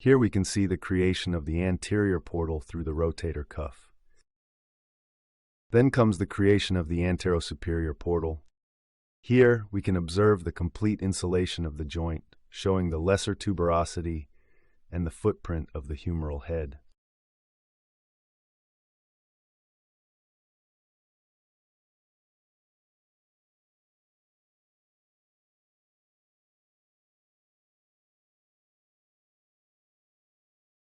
Here we can see the creation of the anterior portal through the rotator cuff. Then comes the creation of the anterosuperior portal. Here we can observe the complete insulation of the joint, showing the lesser tuberosity and the footprint of the humeral head.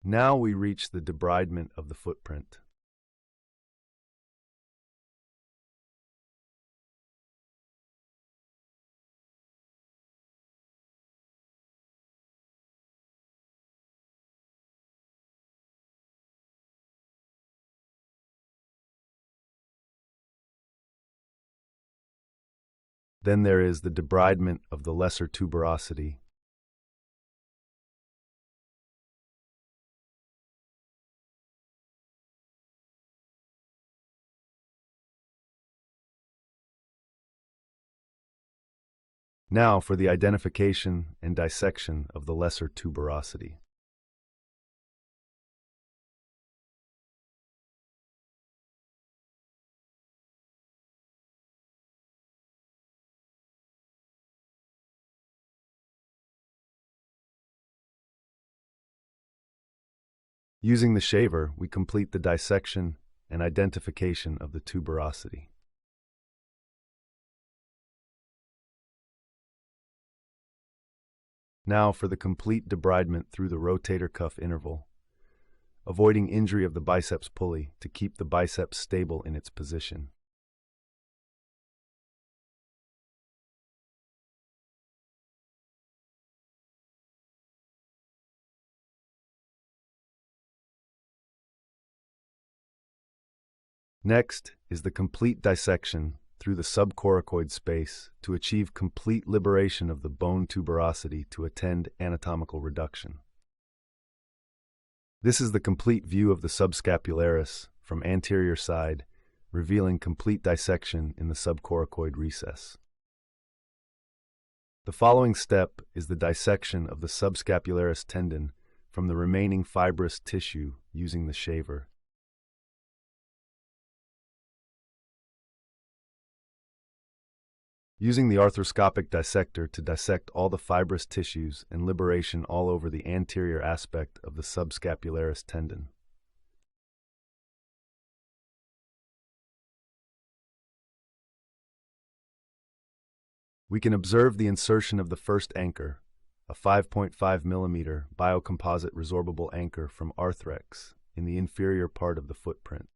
Now we reach the debridement of the footprint. Then there is the debridement of the lesser tuberosity. Now for the identification and dissection of the lesser tuberosity. Using the shaver, we complete the dissection and identification of the tuberosity. Now for the complete debridement through the rotator cuff interval, avoiding injury of the biceps pulley to keep the biceps stable in its position. Next is the complete dissection through the subcoracoid space to achieve complete liberation of the bone tuberosity to attend anatomical reduction. This is the complete view of the subscapularis from anterior side, revealing complete dissection in the subcoracoid recess. The following step is the dissection of the subscapularis tendon from the remaining fibrous tissue using the shaver. Using the arthroscopic dissector to dissect all the fibrous tissues and liberation all over the anterior aspect of the subscapularis tendon. We can observe the insertion of the first anchor, a 5.5 mm biocomposite resorbable anchor from Arthrex, in the inferior part of the footprint.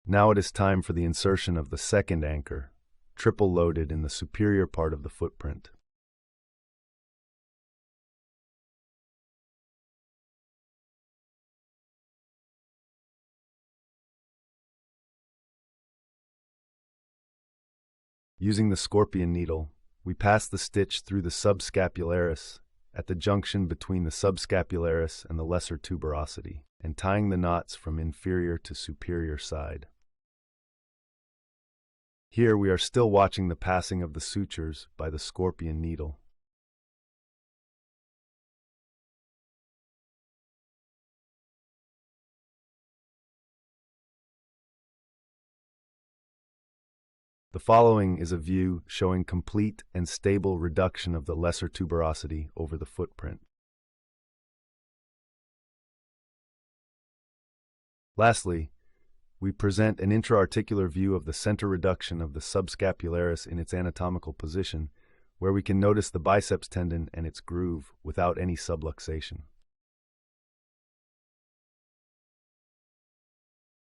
Now it is time for the insertion of the second anchor, triple loaded in the superior part of the footprint. Using the scorpion needle, we pass the stitch through the subscapularis at the junction between the subscapularis and the lesser tuberosity, and tying the knots from inferior to superior side. Here we are still watching the passing of the sutures by the scorpion needle. The following is a view showing complete and stable reduction of the lesser tuberosity over the footprint. Lastly, we present an intra-articular view of the center reduction of the subscapularis in its anatomical position, where we can notice the biceps tendon and its groove without any subluxation.